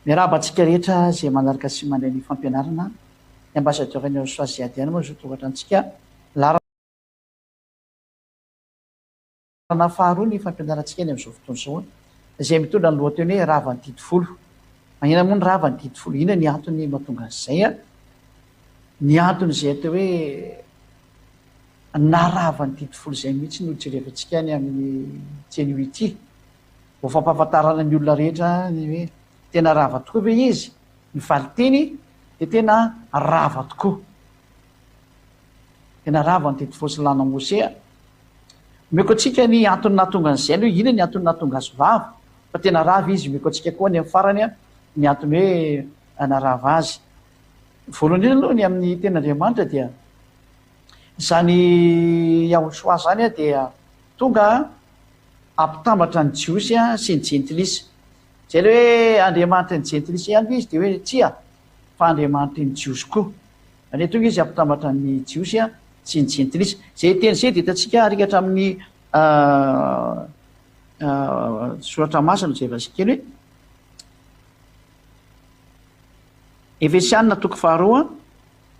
Miarabantsika rehetra zay manaraka sy mandray ny fampianarana ny ambassadeur ny soasiadiana moa zao tokatrantsika larana faharoa ny fampianarantsika ny amin'izao fotoana izao izay mitondra ny lohateny hoe rava ny didifolo. Magnina moa ny rava ny didifolo, ina ny antony mahatonga an'izay a? Ny antony izay atao hoe narava ny didifolo izay mihitsy no jerevantsika ny amin'ny tseny ity. Vao fampahafantarana ny olona rehetra ny hoe tena rava tokoa ve izy, ny valiteny dia tena rava tokoa. Tena rava ny didifolo sy lana mosea. Meko antsika ny antony nahatonga an'izay hoe ina ny antony nahatonga azy vava, fa tena rava izy. Meko antsika koa ny amin'ny farany ny antony hoe narava azy. Voalohany indrindra aloha ny amin'ny ten'Andriamanitra dia izany Yahosoa zany dia tonga ampitambatra ny jiosy sy ny jentilisa. Zay ilay hoe Andriamanitra ny jentilisa ihany izy dia hoe tsia fa Andriamanitra ny jiosy koa. Ane tonga izy ampitambatra ny jiosy sy ny jentilisa. Zay teny izay dia hitantsika arikatra amin'ny soratra masina izay vasikely hoe Efesianina toko faharoa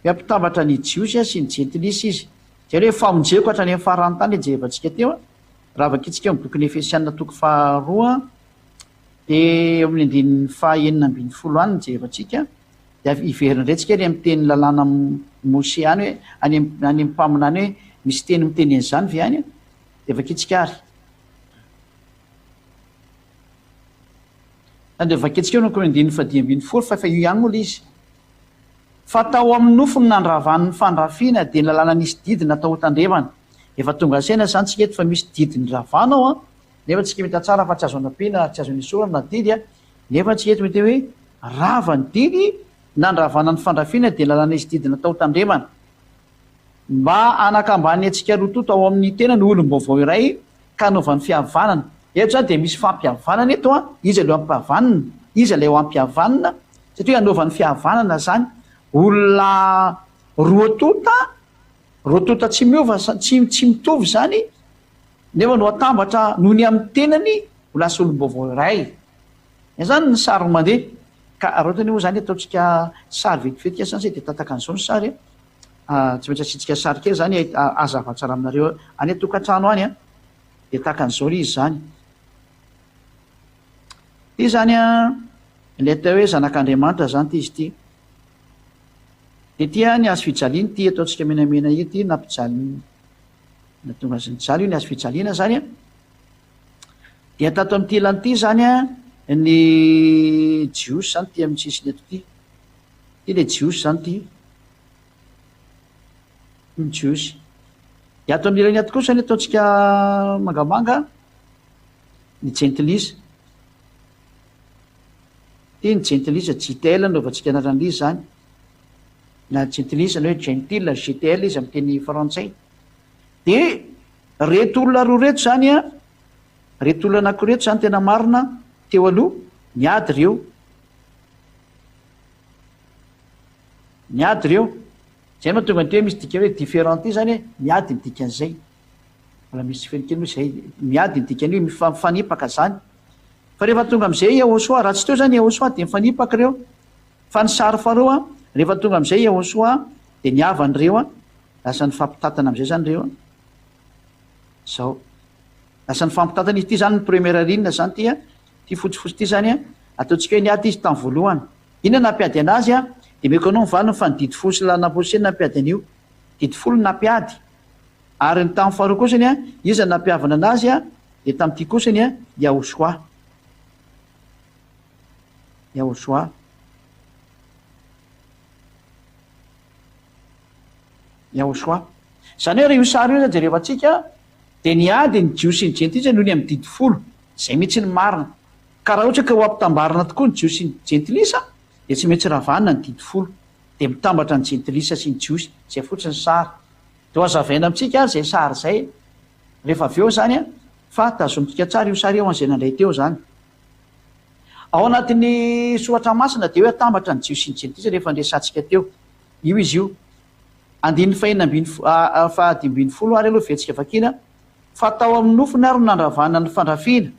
ampitambatra ny jiosy sy ny jentilisa izy. Zay hoe famonjeko hatrany amin'ny farany tany jerevantsika teo. Raha vakitsika amin'ny bokin'ny Efesianina toko faharoa dia amin'ny andininy fahaenina ambin'ny folo any jerevantsika dia iverina indray ny amin'ny teny lalàna Mose any hoe any amin'ny mpaminany hoe misy teny miteny an'izany ve any dia vakitsika ary. Dia vakitsika eo no andininy fadimy ambin'ny folo fa io ihany moa izy. Fatao amin'ny nofony nandravan'ny fandrafiana dia ny lalàna nisy didy natao tandremana. Efa tonga ansaina zany tsika eto fa misy didy ny ravanao nefa tsika mita tsara fa tsy azo anampiana tsy azo nisorana didy nefa tsika eto mety hoe rava ny didy nandravana ny fandrafiana dia lalàna nisy didy natao tandremana. Mba anakambany antsika rototo ao amin'ny tena ny olom-baovao iray ka hanaovan'ny fihavanana. Eto zany dia misy fampihavanana eto izy aleo ampihavanana, izy aleo ampihavanana satria hanaovan'ny fihavanana zany olona roatota tsy miova tsy mitovy zany nefa no atambatra noho ny amin'ny tenany ho lasa olom-baovao iray. Zany ny sary mandeha ka raotany moa zany ataontsika sary vetivetika zany dia tataka an'izao ny sary tsy maintsy asitsika sary kely zany azava tsara aminareo any tokantrano any dia tahaka an'izao izy zany. Ty zany ilay atao hoe zanak'Andriamanitra zany ty izy ty. Dia ty ny hazo fijaliana ty ataontsika menamena ity nampijaliana natonga azy nijaly io ny hazo fijaliana zany dia tato amin'ity ilany ty zany ny jiosy zany ty amin'ny sisiny eto ty. Ty le jiosy zany ty ny jiosy. Dia ato amin'ny ilany ato kosa ny ataontsika mangamanga ny jentilisa. Ty ny jentilisa JTL naovantsika anaran'izy zany na jentilisa na hoe gentil GTL izy amin'ny teny frantsay. Dia reto olona roa reto zany reto olona anankireto zany tena marina teo aloha niady ireo. Niady ireo zay mahatonga ny hoe misy dika hoe différent ty zany miady ny dikan'izay. Mbola misy felikely zay miady ny dikany hoe mifanipaka zany. Fa rehefa tonga amin'izay Yahosoa raha tsy teo zany Yahosoa dia mifanipaka ireo. Fa ny sary faharoa rehefa tonga amin'izay Yahosoa dia niavana ireo lasa ny fampitatana amin'izay zany ireo zao. Lasa ny fampitatana izy ty zany ny première ligne zany ty fotsifotsy ty zany ataontsika hoe niady izy tamin'ny voalohany. Inona nampiady anazy dia meko anao mivalina fa ny didifolo sy lana posena nampiady an'io. Didifolo nampiady ary ny tamin'ny faharoa kosany izy nampiavana anazy dia tamin'ity kosany Yahosoa. Yahosoa. Yahosoa. Zany hoe reha io sary io jerevantsika dia niady ny jiosy ny jentilisa noho ny amin'ny didifolo izay mihitsy ny marina. Ka raha ohatra ka ho ampitambarina tokoa ny jiosy ny jentilisa dia tsy maintsy ravanina ny didifolo dia mitambatra ny jentilisa sy ny jiosy izay fotsiny sary. Dia ho azavaina amintsika izay sary izay rehefa avy eo zany fa tazomitsika tsara io sary eo an'izay nandray teo zany. Ao anatin'ny soratra masina dia hoe atambatra ny jiosy sy ny jentilisa rehefa andresantsika teo. Io izy io. Andininy fahadimy ambin'ny folo ary aloha vetsika vakina. Fatao amin'ny nofony ary nandravana ny fandrafiana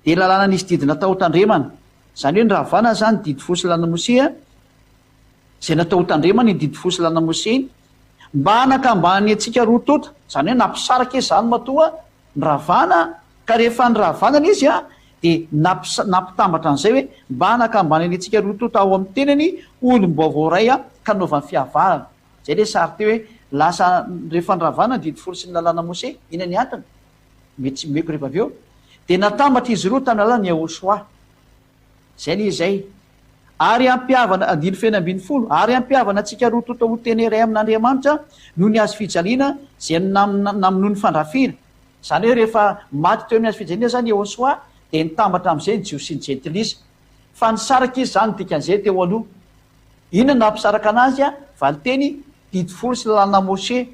dia lalàna nisy didy natao tandremana Zany hoe ny ravana zany didy fosy lana Mose zay natao tandrema ny didy fosy lana Mose iny mba hanakambany antsika roa tota, zany hoe nampisaraka izy zany matoa ny ravana, ka rehefa ny ravanana izy dia nampitambatra an'izay hoe mba hanakambany any antsika roa tota ao amin'ny tenany olom-baovao ray ka naovany fiavahana. Zay le sary teo hoe lasa rehefa ny ravana ny didy fosy ny lalàna Mose, ina ny antony mety tsy meko rehefa avy eo dia natambatra izy roa tany lalàna Yahosoa. Zay ny izay ary ampiavana andiny feno ambin'ny folo ary ampiavana antsika roa tota ho teny iray amin'Andriamanitra noho ny azo fijaliana zay namonoa ny fandrafiana. Zany hoe rehefa maty teo amin'ny azo fijaliana zany Yahosoa dia nitambatra amin'izay ny Jios sy ny jentilisa, fa nisaraka izy zany dikan'izay teo aloha. Inona nampisaraka anazy valiteny didy folo sy lalàna Mose,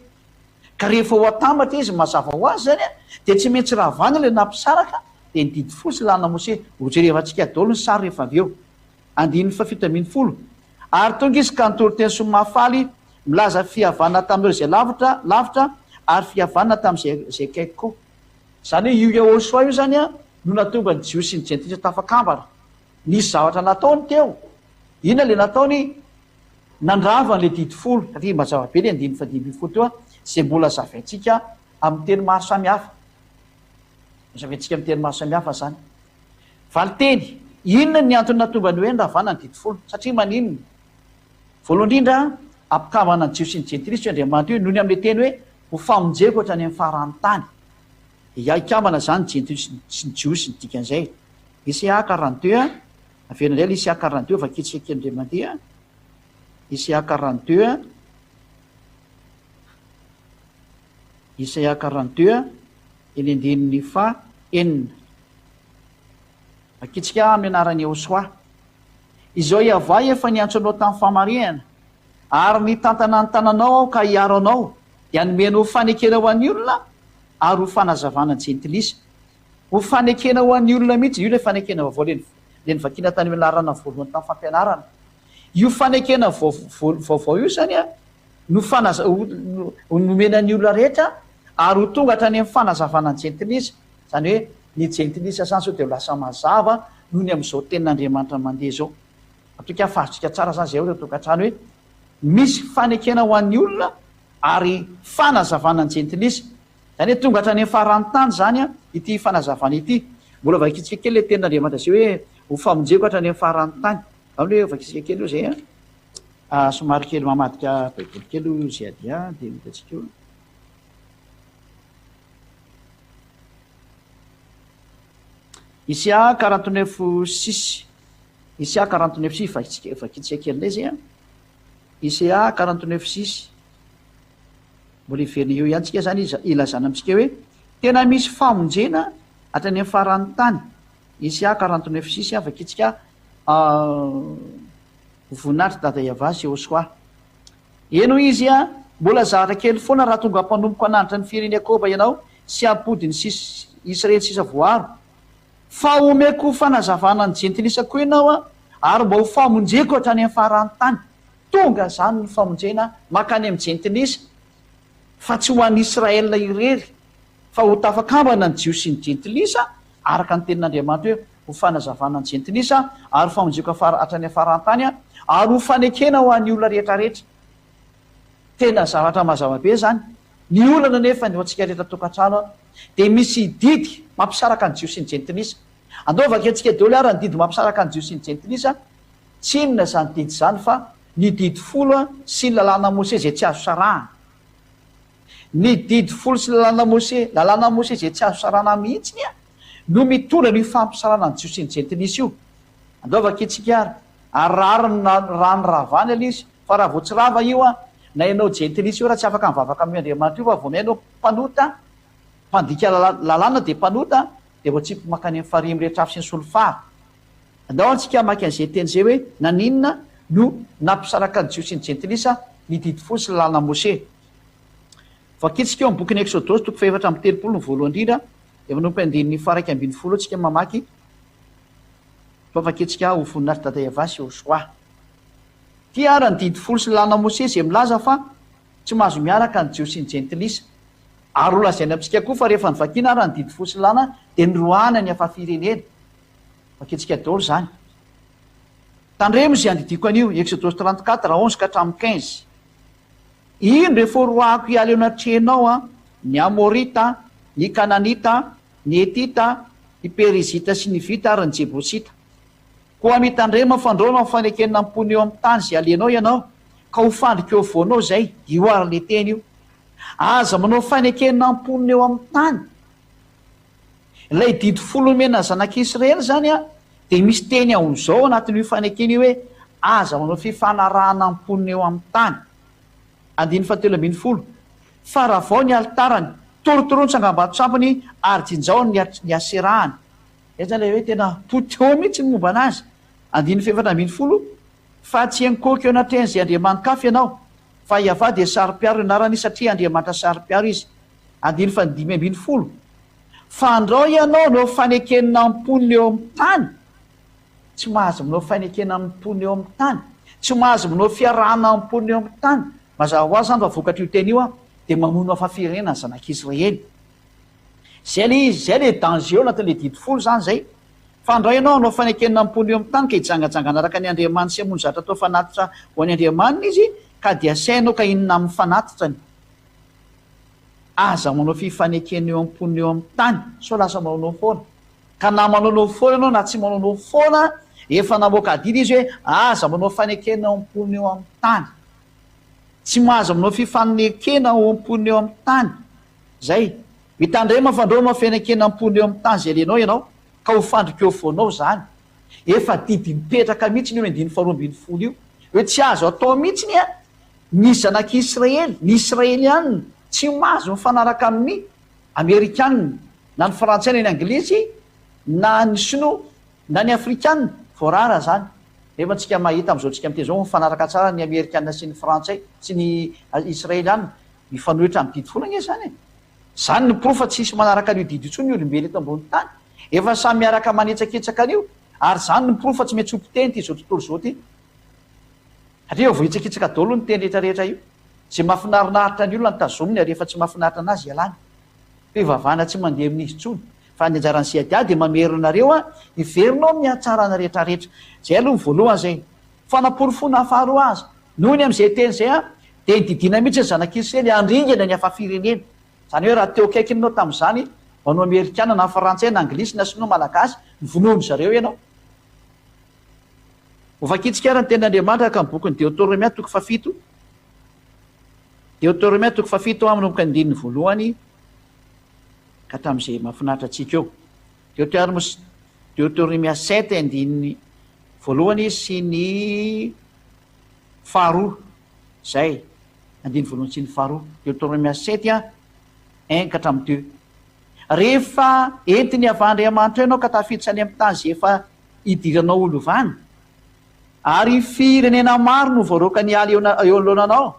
ka rehefa ho atambatra izy mazava ho azy zany dia tsy maintsy ravana ilay nampisaraka dia ny didy folo sy lalàna Mose. Hojerevantsika daholo ny sary rehefa avy eo. Andin'ny fafito ambin'ny folo ary tonga izy ka nitoro teny somafaly milaza fihavana tamin'ireo zay lavitra ary fihavana tamin'izay kaiky koa. Zany hoe io Yahosoa io zany no natonga ny Jios sy ny jentilisa tafakambana. Nisy zavatra nataony teo. Inona le nataony? Nandravany le didy folo, satria mazava be le andin'ny fadimy ambin'ny folo teo zay mbola zavaintsika amin'ny teny maro samihafa. Zavaintsika amin'ny teny maro samihafa zany. Valiteny, inona ny antony natonga ny hoe nravana ny didy folo? Satria maninona? Voalohany indrindra ampikambana ny Jios sy ny jentilisa io Andriamanitra io noho ny amin'ilay teny hoe ho famonjeko hatrany amin'ny faran'ny tany. Ikambana zany ny jentilisa sy ny Jios sy ny dikan'izay. Isaia 42 avena indray Isaia 42 vakitsika kely indray mandeha. Isaia 42 Isaia 42 eny andininy fahenina. Vakitsika amin'ny anaran'i Yahosoa. Izao iavay efa niantso anao tamin'ny famarihana ary nitantana ny tananao aho ka hiaro anao dia nomenao fanekena ho an'ny olona ary ho fanazavana ny jentilisa. Ho fanekena ho an'ny olona mihitsy, io le fanekena vaovao le nivakiana tany amin'ny lalàna voalohany tamin'ny fampianarana. Io fanekena vaovao io zany no nomena ny olona rehetra ary ho tonga hatrany amin'ny fanazavana ny jentilisa. Zany hoe ny jentilisa zany sao dia lasa mazava noho ny amin'izao tenin'Andriamanitra mandeha zao. Atoka fahazotsika tsara zany zay ireo tokantrano hoe misy fanekena ho an'ny olona ary fanazavana ny jentilisa. Zany hoe tonga hatrany amin'ny faran'ny tany zany ity fanazavana ity. Mbola vakitsika kely le tenin'Andriamanitra zay hoe ho famonjeko hatrany amin'ny faran'ny tany. Amin'ny hoe vakitsika kely io zay somary kely mamadika baiboly kely io zay adia dia mitatsika io. Isaia 49:6. Isaia 49:6 vakitsika kely indray zay Isaia 49:6. Mbola iverina eo ihany tsika zany ilazana amintsika hoe tena misy famonjena hatrany amin'ny faran'ny tany. Isaia 49:6 vakitsika voninahitra dada Iavasy Yahosoa. Eno izy mbola zavatra kely foana raha tonga mpanomboka hananitra ny firenena Jakoba ianao sy ampody ny Israely sisa voaro. Fa omeko fanazavana ny jentilisa koa ianao ary mba ho famonjeko hatrany amin'ny faran'ny tany. Tonga zany ny famonjena makany amin'ny jentilisa fa tsy ho an'ny Israelina irery fa ho tafakambana ny Jios sy ny jentilisa araka ny tenin'Andriamanitra hoe ho fanazavana ny jentilisa ary famonjeko hatrany amin'ny faran'ny tany ary ho fanekena ho an'ny olona rehetrarehetra. Tena zavatra mazava be zany. Ny olana nefa ny antsika rehetra tokantrano dia misy didy mampisaraka ny Jios sy ny jentilisa. Andao vaketsika daholo ary ny didy mampisaraka ny Jios sy ny jentilisa. Tsy inona zany didy zany fa ny didy folo sy ny lalàna Mose zay tsy azo sarahana. Ny didy folo sy lalàna Mose zay tsy azo sarahana mihitsiny no mitondra ny fampisarana ny Jios sy ny jentilisa io. Andao vaketsika ary raha ny ravana izy fa raha vao tsy rava io na ianao jentilisa io raha tsy afaka mivavaka amin'ny Andriamanitra io fa vao nainao mpanota mpandika lalàna dia mpanota dia vao tsy makany amin'ny farimy rehetra afy sy ny solofara. Andao antsika maky an'izay teny zay hoe naninona no nampisaraka ny Jios sy ny jentilisa ny didy folo sy lalàna Mose. Vakitsika eo amin'ny bokin'ny Exodosy 4:30 ny voalohany indrindra dia manompo andininy 1:20 antsika mamaky. Fa vakitsika ho voninahitra dada Iavasy Yahosoa. Ty ara ny didy folo sy lalàna Mose zay milaza fa tsy mahazo miaraka ny Jios sy ny jentilisa. Ary ho lazaina amintsika koa fa rehefa nivakiana ara ny didy folo sy lalàna dia nirohana ny hafa firenena. Vakitsika daholo zany. tandremo zay andidiko an'io exodose 34 11 ka hatramin'ny 15 ino rehefa roako hialy eo anatrehanao a ny amorita ny kananita ny etita ny perizita sy ny vita ary ny jebosita koa mitandrema fandrona mifanekenina ampony eo amin'ny tany zay alenao ianao ka ho fandrika eo voanao zay io ary le teny io aza manao fanekenina amponina eo amin'ny tany ilay didy folomena zanak'Israely zany a dia misy teny aon'izao anatin'io fanekena io hoe aza manao fifanarahana amponina eo amin'ny tany 17 fa raha vao ny altarany torotoroany sangam-bato-tsampany ary jinjaony ny aserahany zany le hoe tena poteo mihitsy ny momba anazy 17 fa tsy ankoko eo anatrehan'izay andriamanikafy ianao fa iava dia sary-piaro ianarany satria andriamanitra sary-piaro izy 15 fa andrao ianao no fanekenina amponina eo amin'ny tany tsy mahazo manao fanekenina amponina eo amin'ny tany tsy mahazo manao fiarahana amponina eo amin'ny tany mazava ho azy zany fa vokatra io teny io a dia mamono afafirenena ny zanak'Israely zay le izy zay le danger eo anatin'le didy folo zany zay fa andrao ianao anao fanekenina amponina eo amin'ny tany ka hijangajangana araka ny andriamanitra sy amony zatra atao fanatitra ho any andriamanina izy ka dia sainao ka inona amin'ny fanatitrany aza manao fifanekena eo amponina eo amin'ny tany so lasa manao foana ka na manao foana ianao na tsy manao foana efa namoaka adidy izy hoe aza manao fanekena eo amponina eo amin'ny tany tsy mahazo manao fifanekena eo amponina eo amin'ny tany zay mitandrema fandrona fanekena amponina eo amin'ny tany zay lenao ianao ka ho fandrika eo voanao zany efa didy mipetraka mihitsy io 12 io hoe tsy azo atao mihitsy a ny zanak'Israely ny israelianina tsy mahazo mifanaraka amin'ny amerikanina na ny frantsay na ny anglisy na ny sinoa na ny afrikanina voarara zany efa tsika mahita am'izao tsika miteny zao mifanaraka tsara ny amerikanina sy ny frantsay sy ny israelianina mifanohitra amin'ny didy folana zany zany ny profa tsisy manaraka an'io didy itsony ny olombelo eto ambony tany efa samy miaraka manetsaketsaka an'io ary zany ny profa tsy maintsy ompiteny ty zao tontolo zao ty satria vohitsakitsaka daholo ny teny rehetrarehetra io zay mahafinarinaritra ny olona ny tazominy ary efa tsy mahafinaritra anazy ialany fivavahana tsy mandeha amin'izy tsony fa ny anjaran'izay ady dia mameronareo a iverinao mihatsarana rehetrarehetra zay aloha ny voalohany zay fanaporofona hafaharoa azy noho ny am'izay teny zay a dia nididina mihitsy ny zanak'Israely andringana ny hafa-firenena zany hoe raha teo kaikinanao tamin'izany manao amerikana na frantsay na anglisy na sinoa malagasy nyvonomy zareo ianao hofakitsika ara ny ten'andriamanitra ka mibokyn'ny Deutéronomia 7 Deutéronomia 7 amin'nomboka ny 1 ka hatramin'izay mahafinaritra antsika eo Deutéronomia 7 andininy 1 sy ny 2 zay andiny 1 sy ny 2 Deutéronomia 7 1 ka hatramin'ny 2 rehefa entiny avandriamanitra ianao ka tafiditsany amin'ny tany zay efa idiranao olovany ary firenena maro no voaroaka ny aly eo alohananao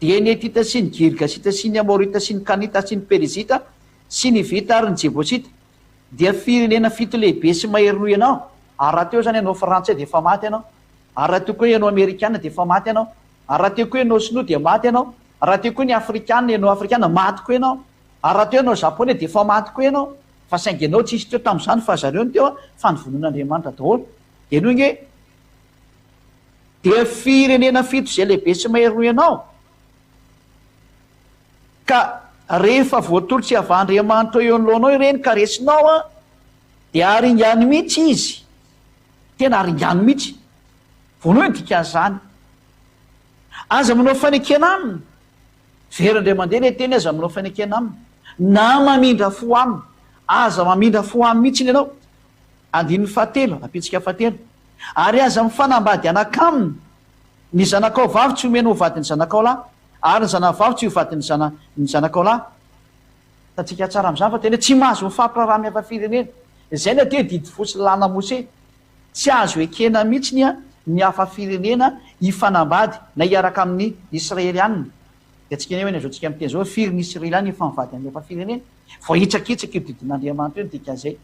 dia ny etita sy ny girgasita sy ny amorita sy ny kanita sy ny perizita sy ny vita ary ny jebosita dia firenena fito lehibe sy mahery-no ianao ary raha teo zany ianao frantsay dia efa maty ianao ary raha teo koa ianao amerikana dia efa maty ianao ary raha teo koa ianao sinoa dia maty ianao raha teo koa ny afrikana ianao afrikana maty koa ianao ary raha teo ianao japonais dia efa maty koa ianao fa saingy ianao tsisy teo tamin'izany fa zareo ny teo a fa nyvonon'andriamanitra daholo dia noho nge dia firenena fito zay lehibe sy mahery-no ianao ka rehefa voatolotsy avandriamanitra eo anoloanao ireny ka resinao a dia aringany mihitsy izy tena aringany mihitsy voanohy ny dikan'izany aza manao fanekena aminy verandray mandeha le teny aza manao fanekena aminy na mamindra fo aminy aza mamindra fo aminy mihitsy ny ianao andin'ny 7 apitsika 7 ary aza mifanambady anakaminy ny zanakao vavy tsy omena ho vadiny zanakao lahy ary ny zanavavy tsy hovadiny ny zanakao lahy tatsika tsara am'izany fa tena tsy mahazo mifampiraraha mihafa-firenena zay na te didy fosy lana mose tsy azo ekena mihitsy ny a ny hafa-firenena hifanambady na hiaraka amin'ny israelianina dia tsika hoe zao tsika miteny zao firy ny israelianina efa mivady amin'ny hafa-firenena voahitsakitsaka io didin'andriamanitra io ny dikan'izay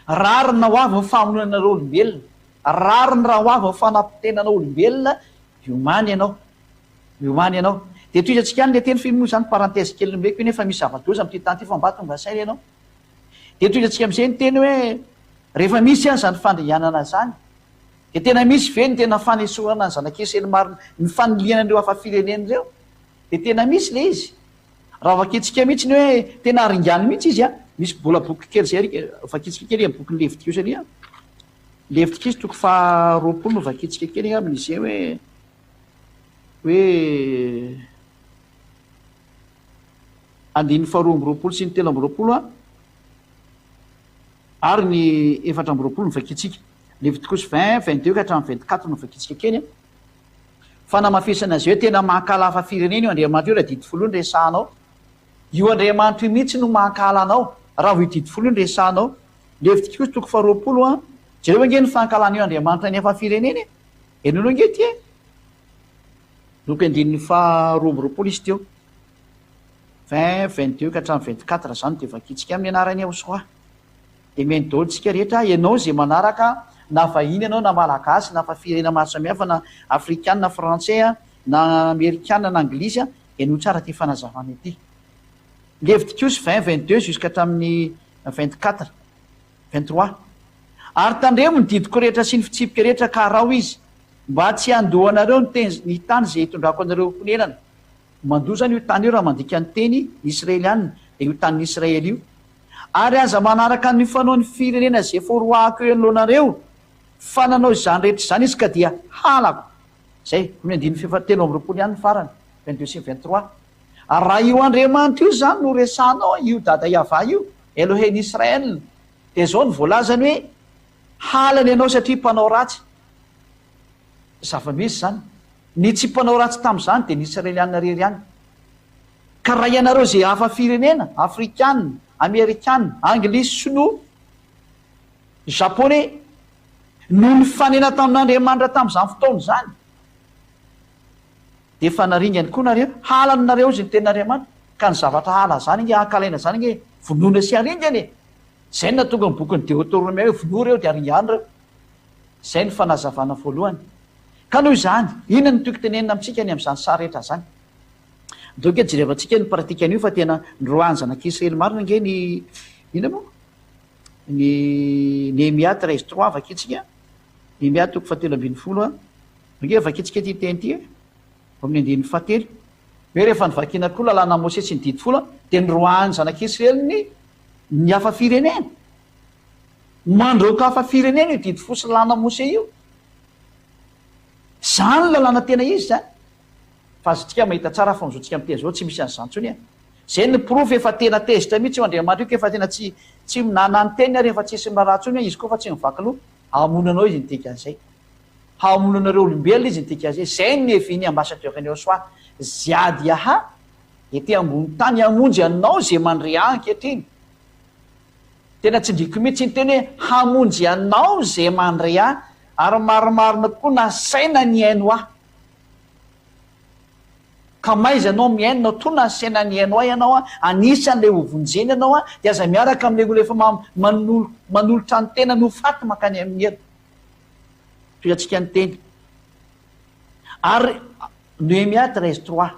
rarina ho avy ny famononanareo olombelona rariny raha ho avy ny fanampitenana olombelona miomany ianao miomany ianao dia toy izatsika any le teny filmoa zany parantèse kely nomeko nefa misy zava-doza amin'ity tany ity fa mba tonga saina ianao dia toy izatsika amin'izay ny teny hoe rehefa misy any zany fandrianana zany de tena misy ve ny tena fanesoana ny zanak'israely marina ny faniliana andreo hafa firenena reo de tena misy le izy raha vakitsika mihitsy ny hoe tena aringany mihitsy izy a misy bola boky kely zay vakitsika kely amin'ny bokyny levitika io satria levitika izy toko faharoapolo no vakitsika kely amin'izay hoe andiny faharoa amby roapolo sy ny telo amby roapolo a ary ny efatra amby roapolo no vakitsika levitikos 20-22 ka hatramin'ny 24 no vakitsika kely a fa namafisana azy hoe tena mankala hafa firenena io andriamanitra io raha didy folo ny resanao io andriamanitra io mihitsy no mankala anao raha vo didy folo ny resanao levitikos toko faharoapolo a jereo ange ny fankalana io andriamanitra ny hafa firenena enolo ange ty loko andininy faharoa amby roapolo izy teo 20-22 ka hatramin'ny 24 zany de vakitsika amin'ny anarany aosoa de mihainy daolontsika rehetra ianao zay manaraka na vahiny ianao na malagasy na fa firenena maro samihafa na afrikana na français a na amerikana na anglisy a ianao tsara ty fanazavana ity levitikos 20-22 jusqu'à hatramin'ny 24-23 ary tandremo ny didiko rehetra sy ny fitsipika rehetra ka rao izy mba tsy andohanareo ny tany zay hitondrako anareo honenana mandoa zany io tany io raha mandika ny teny israelianina de io tanin'ny israely io ary aza manaraka ny fanao ny firenena zay foroako eo anoloanareo fa nanao izany rehetra zany izy ka dia halako zay ny andiny fifatelo amby roapolo ihany ny farany 22 sy 23 ary raha io andriamanitra io zany no resanao io dada iava io eloheny israel de zao ny voalazany hoe halany ianao satria mpanao ratsy zava-misy zany ny tsy mpanao ratsy tam'izany de ny israelianina rery any ka raha ianareo zay hafa firenena afrikana amerikana anglisy sinoa japonais no ny fanena tamin'andriamanitra tam'izany fotaona zany de efa naringany koa nareo halanynareo zy ny tenin'andriamanitra ka ny zavatra hala zany nge ankalaina zany nge vonoana sy aringany e zay na tonga ny bokyny Deutéronome hoe vonoa reo de aringany reo zay ny fanazavana voalohany ka noho izany inona ny toky tenenina amitsika ny am'izany sary rehetra zany donc jerevantsika ny pratikany io fa tena ndroany zanak'israely marina nge ny ina moa ny Néhémia 13-3 vakitsika Néhémia toko fahatelo ambin'ny folo a nge vakitsika ty teny ty amin'ny andin'ny fahatelo hoe rehefa nyvakina koa lalàna Mose sy ny didy folo de ndroany zanak'israely ny hafa firenena mandroaka hafa firenena io didy folo sy lalàna Mose io zany lalàna tena izy zany fa azotsika mahita tsara fa mizotsika am'teny zao tsy misy anyzany tsony a zay ny profy efa tena tezitra mihitsy io andriamanitra io ka efa tena tsy nanany teny rehefa tsisy maratsony izy koa fa tsy mivaky loha hamonanao izy nytika an'izay hamonanareo olombelona izy nytika an'izay zay ny eviny ambassadeur-ny Yoshua ziady aha ety ambony tany hamonjy anao zay mandre ankehitriny tena tsindriko mihitsy ny teny hoe hamonjy anao zay mandre a ary maromarina koa nasaina ny aino ahy ka maizy anao miainonao to nasaina ny aino ahy ianao a anisan'lay hovonjeny ianao a de aza miaraka amin'le olo efa manolotra ny tena no faty makany amin'ny elo toatsika ny teny ary Néhémia 13-3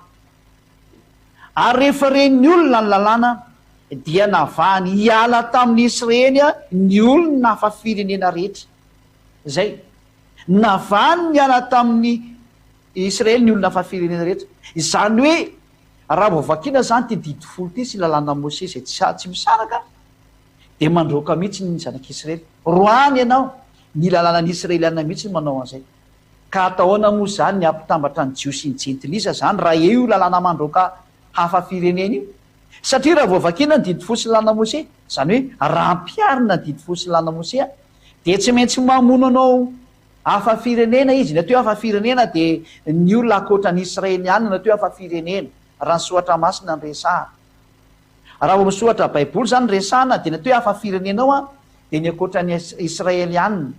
ary rehefa reny olona ny lalàna dia navahany hiala tamin'ny Israely a ny olona hafa firenena rehetra zay navahany niala tamin'ny Israely ny olona hafa firenena rehetra izany hoe raha vovakina zany ty didy folo ty sy lalàna Mose zay tsy misaraka de mandroaka mihitsy ny zanak'Israely roany ianao ny lalànany israelianina mihitsy ny manao an'izay ka atahoana moa zany ny ampitambatra ny jio sy ny jentilisa zany raha eo io lalàna mandroaka hafa firenena io satria raha vovakina ny didy folo sy lalàna Mose zany hoe raha ampiarina ny didy folo sy lalàna Mose a de tsy maintsy mamono anao hafa firenena izy na teo hafa firenena de ny olona akoatra ny israelianina na teo hafa firenena raha ny soatra masina ny resahana raha vo misoatra baiboly zany resahana de na teo hafa firenenao a de ny akoatra ny israelianina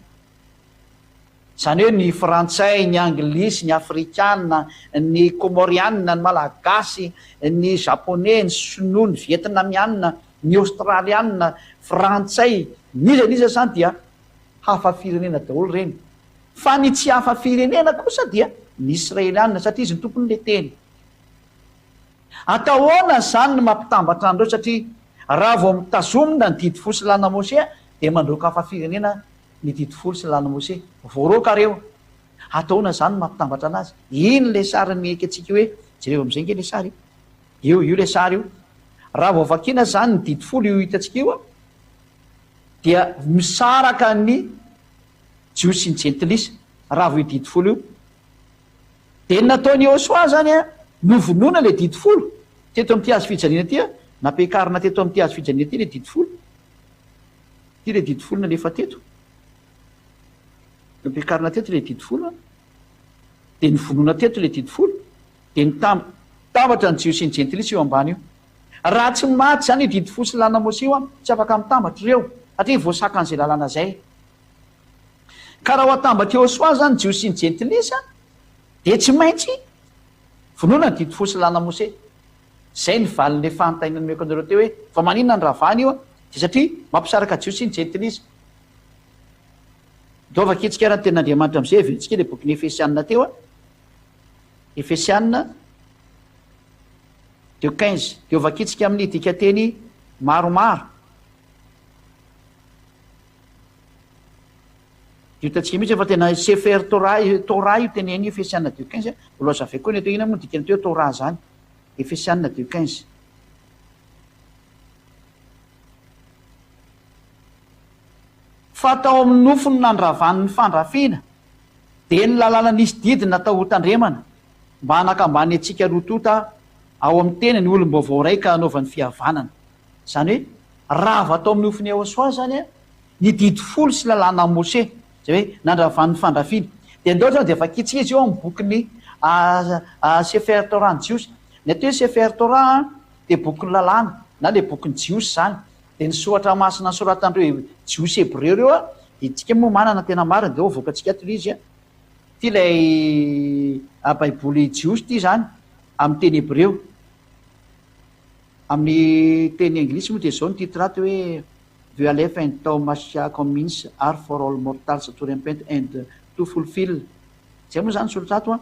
zany hoe ny frantsay ny anglisy ny afrikana ny comorianina ny malagasy ny japonais ny sinoa ny vietnamianina ny australianina frantsay niza zany dia hafa firenena daholo reny fa ny tsy hafa firenena kosa dia ny israelianina satria izy ny tompony le teny atahoana zany ny mampitambatra andreo satria raha vo mitazomina ny didy folo sy lalàna Mose de mandroaka hafa firenena ny didi folo sy lalana Mose voaroka reo ataona zany mampitambatra anazy iny le sary mieky atsika hoe jereo am'izay nge le sary io le sary io raha voavakiana zany ny didi folo io hitatsika io a dia misaraka ny jiosy sy ny jentilisa raha vo io didi folo io de nataony Iosoa zany a novonoana le didi folo teto am'ty azo fijaliana ty a nampiakarina teto am'ty azo fijaliana ty le didi folo ty le didi folo nalefa teto nampiakarina teto le didi folo a de nyvonoana teto le didi folo de nytambatra ny jiosy sy ny jentilisa io ambany io raha tsy maty zany io didi folo sy lalana Mose io a tsy afaka mitambatra ireo satria voasaka an'izay lalana zay ka raha ho atambatra Iosoa zany jiosy sy ny jentilisa de tsy maintsy vonoana ny didi folo sy lalana Mose zay ny valin'le fanotainany meko anareo teo hoe fa maninona ny ravany io a de satria mampisaraka jiosy sy ny jentilisa dovakitsika raha ten'Andriamanitra am'izay aventsika le boky ny Efesianina teo a Efesianina de 15 de ovakitsika amin'ny dika teny maromaro hitantsika mihitsy fa tena Sefer Torah io teneny Efesianina de 15 loza avy koa ny atao ina moa dikany teo Torah zany Efesianina de 15 fa tao amin'ny nofony nandravan'ny fandrafiana de ny lalàna nisy didina natao ho tandremana mba hanakambany atsika rotota ao amin'ny tena ny olom-baovao raika anaovan'ny fihavanana zany hoe raha va atao amin'ny nofony Iosoa zany a ny didi folo sy lalàna Mose zay hoe nandravan'ny fandrafiana de ndao zany de vakitsika izy eo amin'ny bokyny Sefer Torah ny jiosy ny atao hoe Sefer Torah de bokyny lalàna na le bokyny jiosy zany de ny soatra masina soratandreo jiosy hebreo reo a itsika moa manana tena marina de voakatsika ato izy a ty lay baiboly jiosy ty zany amin'ny teny hebreo amin'ny teny anglisy moa de zao ny titrate hoe the Aleph and Tau Mashiach means are for all mortals to repent and to fulfill zay moa zany solotrato a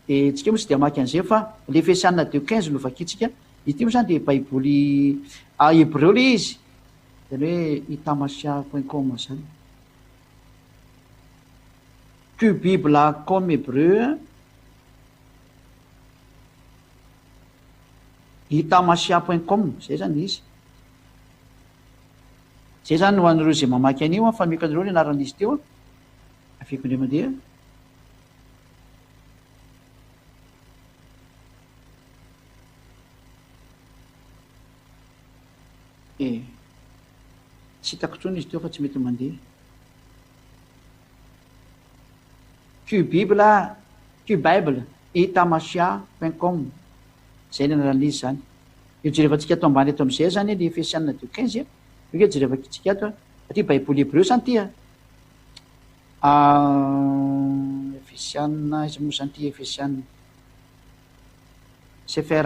de tsika moa tsy de amaky an'izay fa le Efesianina de 15 no vakitsika ity moa zany de baiboly hebreo le izy zany hoe itamasiah.com zany que bible comme hébreu itamasiah.com zay zany izy zay zany ho an'ireo zay mamaky an'io fa miko an'ireo ny anaran'izy teo afiko indray mandeha tsy hitako trony izy teo fa tsy mety mandeha bible itamasiah.com zay ny anaran'izy zany io jerevantsika ato ambany eto am'izay zany le Efesianina de 15 io jerevakitsika ato satria baiboly hebreo zany ty Efesianina izy moa zany ty Efesianina Sefer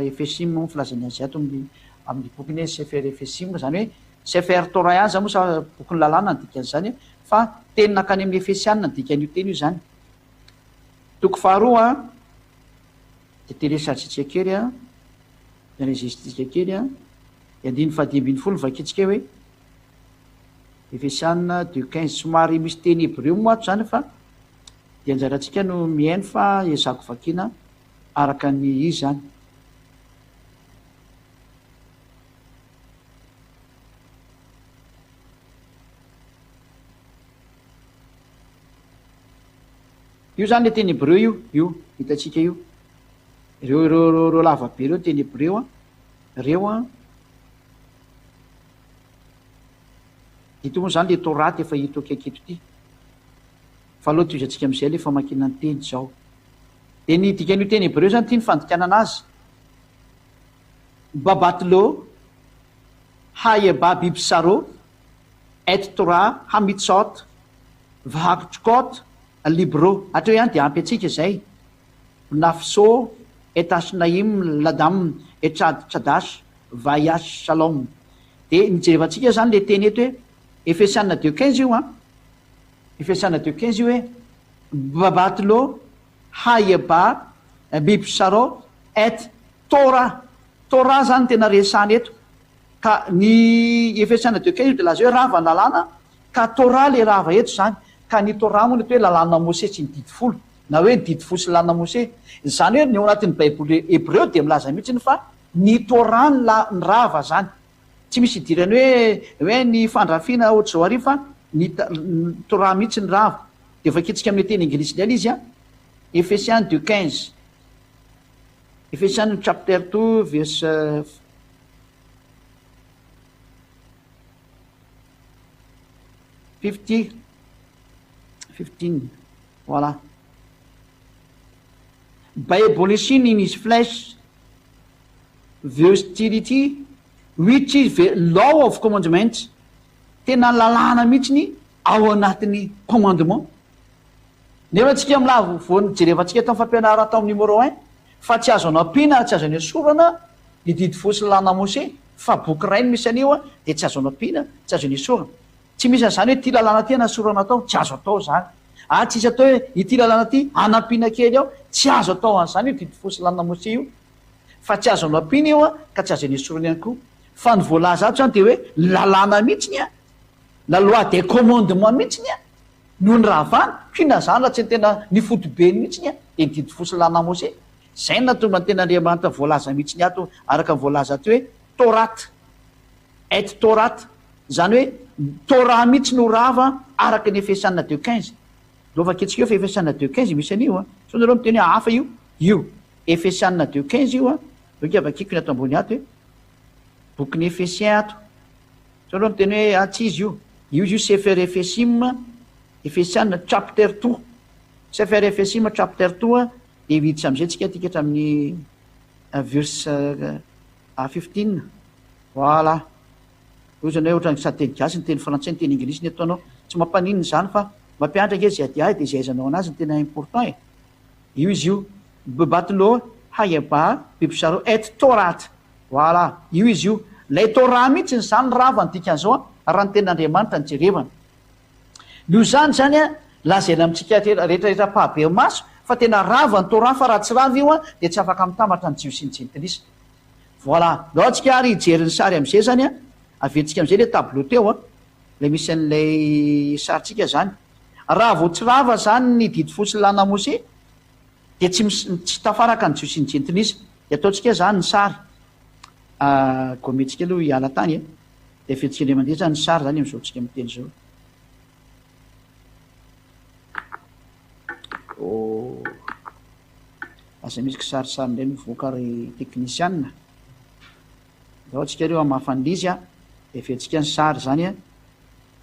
Efesim moa filazany azy ato amin'ny bokyny hoe Sefer Efesim zany hoe Sefer Torah ihany zany moa sa bokyny lalàna ny dikany zany fa teny nakany amin'ny Efesianina ny dikan'io teny io zany toko faharoa de telesaritsika kely a enregistritsika kely a de andiny fahadiambiny folo vakitsika hoe Efesianina de 15 somary misy teny hebreo moa ato zany fa de anjaratsika no mihaino fa ezako vakina araka ny izy zany io zany le teny hebreo io hitatsika io reo lavabe reo teny hebreo a reo a ito moa zany le toraty efa hito akekito ty fa aloha toizatsika am'izay le famakina ny teny zao de ny dikan'io teny hebreo zany ty ny fandikanana azy babatlo hayeba bibsaro et torah hamitsot vahakitrokot libro atreo ihany de ampy atsika zay nafso etasnaim ladam etradash vayas shalom de nijerevantsika zany le teny eto hoe Efesianina de 15 io a Efesianina de 15 io hoe babatlo hayeba bibsaro et torah zany tena resany eto ka ny Efesianina de 15 io de laza hoe rava ny lalàna ka Torah le rava eto zany ka ny Torah moa ny hoe lalàna Mose tsy ny didy folo na hoe didy folo sy lalàna Mose zany hoe ny ao anatin'ny baiboly Hebreo dia milaza mihitsiny fa ny Torah ny rava zany tsy misy idirany hoe ny fandrafiana ohatr'izao ary fa ny Torah mihitsy ny rava dia vakitsika amin'ny teny anglisy indray izy a Ephésiens 2:15 Ephésiens chapter 2 verse 15 voilà by abolishing in his flesh the hostility which is the law of commandment tena lalàna mihitsiny ao anatin'ny commandement nefa antsika milavo voany jerevantsika tamin'ny fampianarana tao amin'ny numéro 1 fa tsy azo anao ampiana tsy azo any esorana ny didy fosy lalàna Mose fa boky ray no misy anio a dia tsy azo anao ampiana tsy azo any esorana tsy misy an'izany hoe ity lalàna ty anasorana atao tsy azo atao zany tsy isy atao hoe ity lalàna ty anampiana kely ao tsy azo atao an'izany io didy fosy lalàna Mose io fa tsy azo anao ampiana io a ka tsy azo any esorana ihany koa fa ny voalaza ato zany dia hoe lalàna mihitsiny a la loi des commandements mihitsiny a no ny ravana fina zany raha tsy ny tena ny fotobeny mihitsiny a dia ny didy fosy lalàna Mose zay natonga ny tena Andriamanitra voalaza mihitsiny ato araka ny voalaza ato hoe Torate et Torate zany hoe Torah mihitsy no rava araka ny Ephésiens 2:15 lovaketsika eo fa Ephésiens 2:15 misy an'io a so nareo miteny hoe hafa io Ephésiens 2:15 io a doka avakiko ny ato ambony ato hoe bokin'ny Ephésiens ato so nareo miteny hoe tsy izy io Sefer Ephésiens chapter 2 Sefer Ephésiens chapter 2 a dia viditra am'izay tsika tika hatramin'ny verse 15 voilà ozany hoe ohatra ny sateny gasy ny teny frantsay ny teny anglisy ny ataonao tsy mampanino zany fa mampianatra izy ady dia izay aizanao anazy ny tena important io izy io bebatilo hayaba bibisaro et Torate voilà io izy io lay Torah mihitsy ny zany ravany dikan'izao a raha ny ten'Andriamanitra ny jerevana no zany zany a lazaina amintsika rehetrarehetra pahabe maso fa tena rava ny Torah fa raha tsy rava io a dia tsy afaka mitambatra ny jios sy ny jentilisa voilà lao tsika ary hijeryn'ny sary am'izay zany a aventsika am'izay le tableau teo a lay misy an'lay saritsika zany raha vo tsy rava zany ny didy fosy lalàna Mose dia tsy tafaraka ny jios sy ny jentilisa dia ataontsika zany ny sary gomentsika aloha hiala tany a dia aventsika le mandeha zany ny sary zany am'izao tsika miteny zao asa misy kisarisary indray mivoaka ry teknisianina zao atsika ireo amafan'izy a dia aventsika ny sary zany a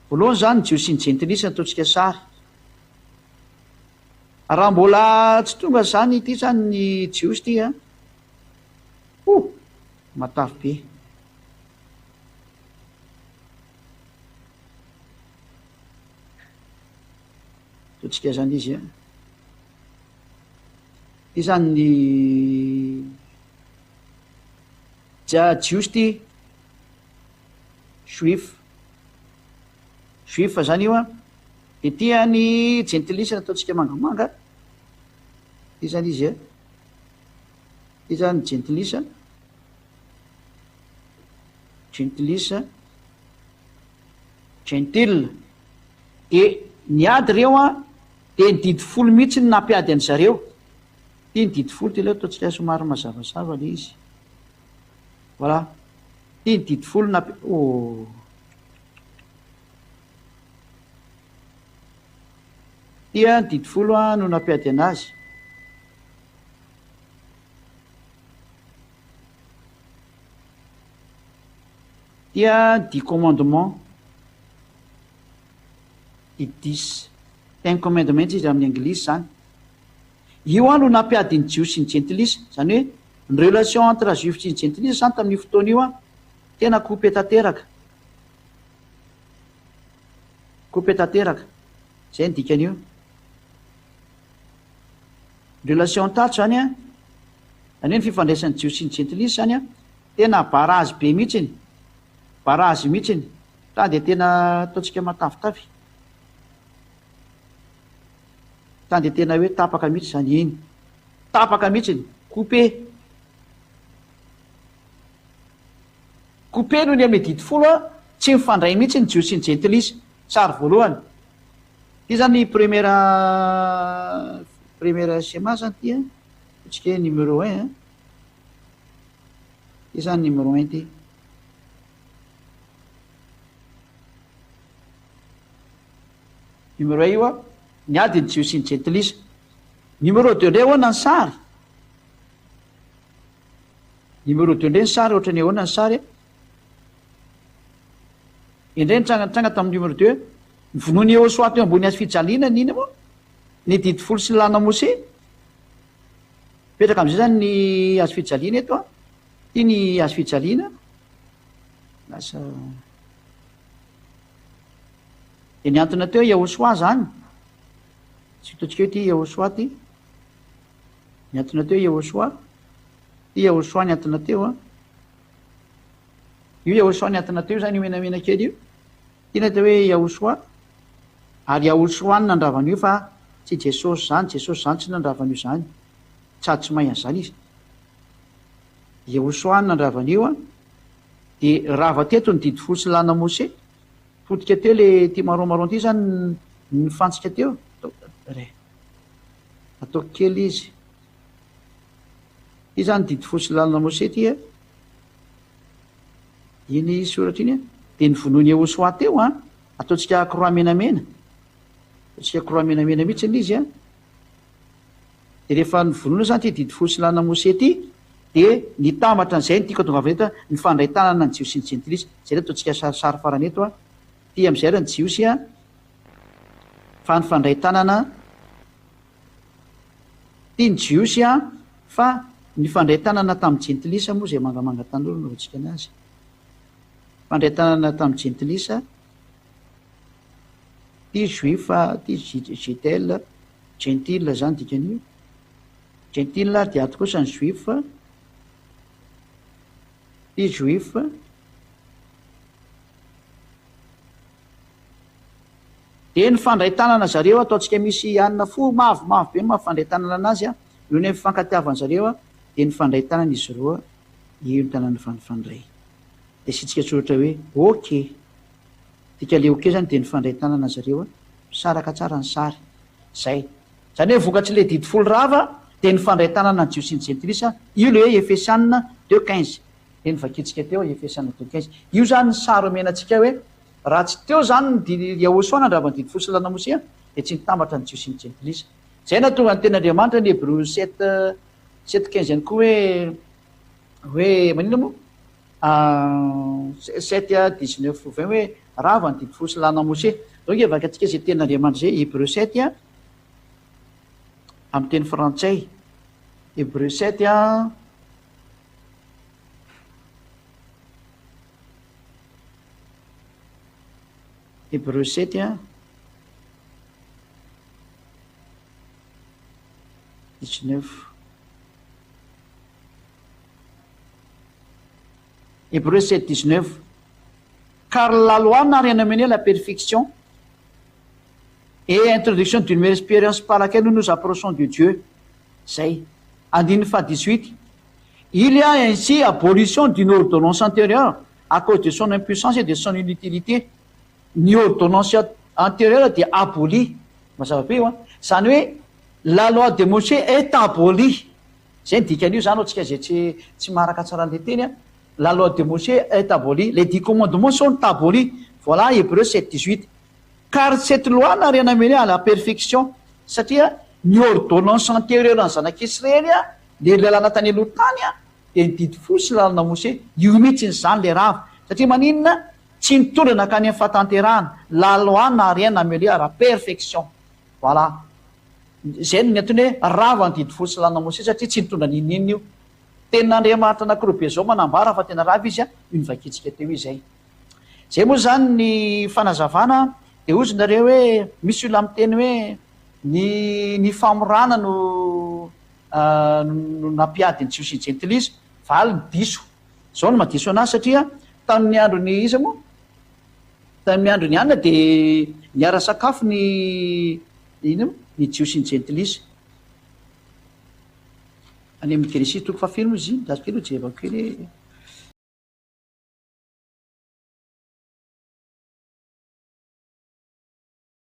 voalohany zany ny jios sy ny jentilisa ataontsika sary raha mbola tsy tonga zany ity zany ny jios ty a matavy be ataontsika zany izy a ty zany ny jios ty juif zany io a dia ty a ny jentilisa ataontsika mangamanga ty zany izy a ty zany ny jentilisa gentile dia ny ady ireo a dia ny didy folo mihitsy ny nampiady an' zareo ty ny didy folo ty leo ataontsika somary mazavazava le izy voilà ty ny didy folo ty a ny didy folo a no nampiady anazy dia 10 commandement i 10 10 commandement izy amin'ny anglisy zany io a no nampiady ny jios sy ny jentilisa zany hoe ny relation entre juif sy ny jentilisa zany tamin'io fotoana io a tena coupé tanteraka zay ny dikan'io relation tato zany a zany hoe ny fifandraisan'ny jios sy ny jentilisa zany a tena barazy be mihitsiny barazy mihitsiny ta dia tena ataontsika matavitavy ta dia tena hoe tapaka mihitsy zany iny tapaka mihitsiny coupé noho ny amin'ny didy folo a tsy mifandray mihitsy ny jios sy ny jentilisa sary voalohany ty zany première schéma zany ty otrika numéro 1 ty zany numéro 1 ty numéro 1 io a miady ny jiosy ny gentilisa numéro 2 ndray ahoana ny sary numéro 2 ndray ny sary ohatrany ahoana ny sary indray nitranga tamin'ny numéro 2 vonoany eo soaty eo ambony azy fijaliana niny moa ny didy folo sy ny lana mose petraka am'izay zany ny azo fijaliana eto a ty ny azo fijaliana lasa de ny antona teo Yahosoa zany tsy hitaontsika hoe ty Yahosoa ty ny antona teo Yahosoa ty Yahosoa ny antona teo a io Yahosoa ny antona teo zany io menamena kely io tiana teo hoe Yahosoa ary Yahosoa ny nandravan'io fa tsy Jesosy zany tsy nandravan'io zany tsady tsy mahay an'izany izy Yahosoa ny nandravan'io a de rava teto ny didy folo sy lana Mose fotika teo le ty maromaron ty zany nifantsika teo atao kely izy ty zany didy folo sy lana Mose ty a iny soratra iny a de ny vonoany Yahosoa teo a ataontsika croix menamena ataontsika croix menamena mihitsy izy a de rehefa ny vonoana zany ty didy folo sy lana Mose ty de nitambatra an'izay ny tiako tonga avy eto ny fandray tanana ny jiosy ny gentilisa zay ataontsika sarisary farany eto a ty am'izay ra ny jiosy a fa ny fandray tanana ty ny jiosy a fa ny fandray tanana tamin'ny gentilisa moa zay mangamanga tan'olo no ohatsika anazy fandray tanana tamin'ny gentilisa ty juifa ty gitelle gentile zany dikan'io gentile de ato kosa ny juif ty juif de ny fandray tanana zareo ataontsika misy anina fo mavomavo be mampifandray tanana anazy a io ny mifankatiavany zareo a de ny fandray tanana izy roa io ny tanana fanifandray de sitsika tsoratra hoe ok tika le ok zany de ny fandray tanana zareo a saraka tsara ny sary zay zany hoe vokatsy le didy folo rava de ny fandray tanana ny jiosy ny gentilisa io le hoe Efesianina 2:15 de ny vakitsika teo Efesianina 2:15 io zany ny sary omenantsika hoe raha tsy teo zany ny Yahosoa nandravany didy folo sy lana Mose de tsy nitambatra ny jiosy ny gentilisa zay na tonga ny ten'Andriamanitra ny Hébreux 7:15 ihany koa hoe manina moa 7:19 hoe rava ny didy folo sy lana Mose donc evaka atsika zay ten'Andriamanitra zay Hébreux 7 amin'ny teny frantsay Hébreux 7 Hébreux 7 19 Hébreux 7:19 car la loi n'a rien amené à la perfection et introduction d'une meilleure expérience par laquelle nous nous approchons de Dieu. Zay. Andininy fa 18. Il y a ainsi abolition d'une ordonnance antérieure à cause de son impuissance et de son inutilité. Ny ordonnance antérieure dia abolie. Mazava be io a. Zany hoe la loi de Mosè est abolie. Zay ny dikan'io zany ohatsika zay tsy maraka tsara an'le teny a. La loi de Mosè est abolie. Les 10 commandements sont abolis. Voilà Hébreux 7:18. Car cette loi n'a rien amené à la perfection satria ny ordonnance antérieure ny zanak'Israely a le lalana tany aloha tany a de ny didy folo sy lalana Mosè io mihitsy zany le rava satria maninona tsy nitondra nakany amin'ny fahatanterahana la loi n'a rien amené à la perfection. Voilà zay ny antony hoe rava ny didy folo sy lalana Mosè satria tsy nitondra ninina io ten'Andriamanitra anankiroa be zao manambara fa tena rava izy a io nivakitsika teo izay zay moa zany ny fanazavana. De ozy nareo hoe misy olo amin'ny teny hoe ny famorana no nampiady ny jiosy ny gentilisa valy ny diso zao no madiso anazy satria tamin'ny andro ny iza moa tamin'ny andro ny anina de niara sakafo ny ino ny jiosy ny gentilisa any amin'ny Grécie toko fafilo moa izy dasy kely ho jevako kely